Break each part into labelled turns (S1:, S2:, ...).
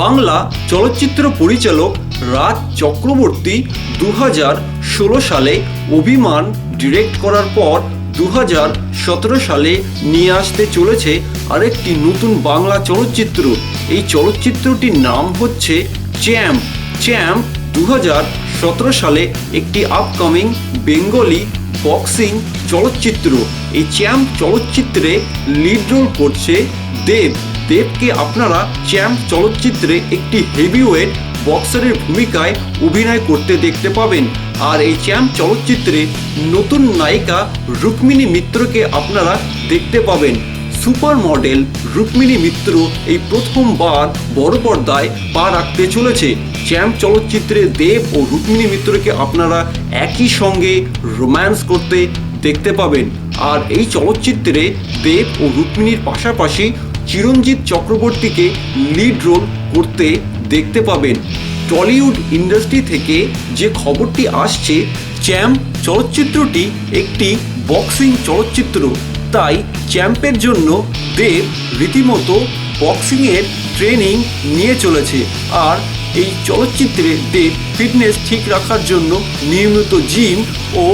S1: বাংলা চলচ্চিত্র পরিচালক রাজ চক্রবর্তী 2016 সালে অভিমান ডিরেক্ট করার পর 2017 সালে নিয়ে আসতে চলেছে আরেকটি নতুন বাংলা চলচ্চিত্র। এই চলচ্চিত্রটির নাম হচ্ছে চ্যাম্প। 2017 সালে একটি আপকামিং বেঙ্গলি বক্সিং চলচ্চিত্র। এই চ্যাম্প চলচ্চিত্রে লিড রোল করছে দেবকে আপনারা চ্যাম্প চলচ্চিত্রে একটি হেভিওয়েট বক্সারের ভূমিকায় অভিনয় করতে দেখতে পাবেন। আর এই চ্যাম্প চলচ্চিত্রে নতুন নায়িকা রুক্মিণী মিত্রকে আপনারা দেখতে পাবেন। সুপার মডেল রুক্মিণী মিত্র এই প্রথমবার বড় পর্দায় পা রাখতে চলেছে। চ্যাম্প চলচ্চিত্রে দেব ও রুক্মিণী মিত্রকে আপনারা একই সঙ্গে রোম্যান্স করতে দেখতে পাবেন। আর এই চলচ্চিত্রে দেব ও রুক্মিণীর পাশাপাশি চিরঞ্জিত চক্রবর্তীকে লিড রোল করতে দেখতে পাবেন। টলিউড ইন্ডাস্ট্রি থেকে যে খবরটি আসছে, চ্যাম্প চলচ্চিত্রটি একটি বক্সিং চলচ্চিত্র, তাই চ্যাম্পের জন্য দেব রীতিমতো বক্সিংয়ের ট্রেনিং নিয়ে চলেছে। আর এই চলচ্চিত্রে দেব ফিটনেস ঠিক রাখার জন্য নিয়মিত জিম ও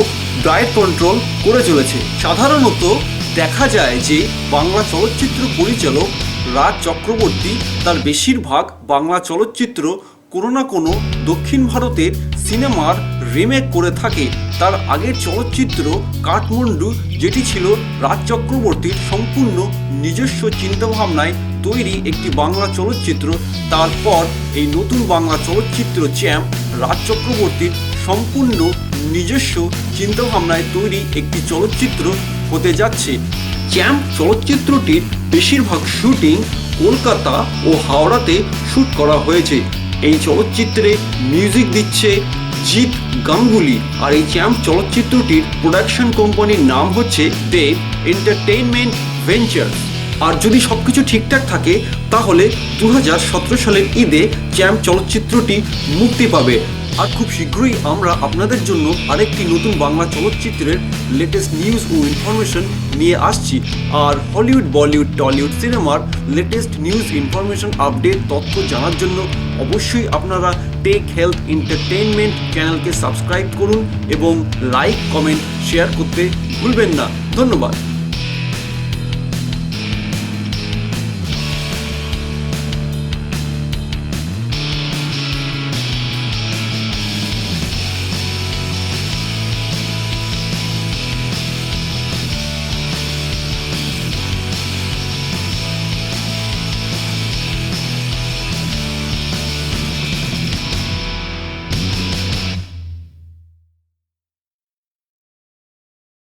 S1: ডায়েট কন্ট্রোল করে চলেছে। সাধারণত দেখা যায় যে বাংলা চলচ্চিত্র পরিচালক রাজ চক্রবর্তী তার বেশিরভাগ বাংলা চলচ্চিত্র কোনো না কোনো দক্ষিণ ভারতের সিনেমার রিমেক করে থাকে। তার আগের চলচ্চিত্র কাঠমান্ডু, যেটি ছিল রাজ চক্রবর্তীর সম্পূর্ণ নিজস্ব চিন্তাভাবনায় তৈরি একটি বাংলা চলচ্চিত্র। তারপর এই নতুন বাংলা চলচ্চিত্র চ্যাম্প রাজ চক্রবর্তীর সম্পূর্ণ নিজস্ব চিন্তাভাবনায় তৈরি একটি চলচ্চিত্র হতে যাচ্ছে। চ্যাম্প চলচ্চিত্রটির বেশিরভাগ শুটিং কলকাতা ও হাওড়াতে শ্যুট করা হয়েছে। এই চলচ্চিত্রে মিউজিক দিচ্ছে জিৎ গাঙ্গুলি। আর এই চ্যাম্প চলচ্চিত্রটির প্রোডাকশন কোম্পানির নাম হচ্ছে দেব এন্টারটেইনমেন্ট ভেঞ্চার্স। আর যদি সবকিছু ঠিকঠাক থাকে তাহলে 2017 সালের ঈদে চ্যাম্প চলচ্চিত্রটি মুক্তি পাবে। আর খুব শীঘ্রই আমরা আপনাদের জন্য আরেকটি নতুন বাংলা চলচ্চিত্রের লেটেস্ট নিউজ ও ইনফরমেশন নিয়ে আসছি। আর হলিউড, বলিউড, টলিউড সিনেমার লেটেস্ট নিউজ, ইনফরমেশন, আপডেট, তথ্য জানার জন্য অবশ্যই আপনারা টেক হেলথ এন্টারটেইনমেন্ট চ্যানেলকে সাবস্ক্রাইব করুন এবং লাইক, কমেন্ট, শেয়ার করতে ভুলবেন না। ধন্যবাদ।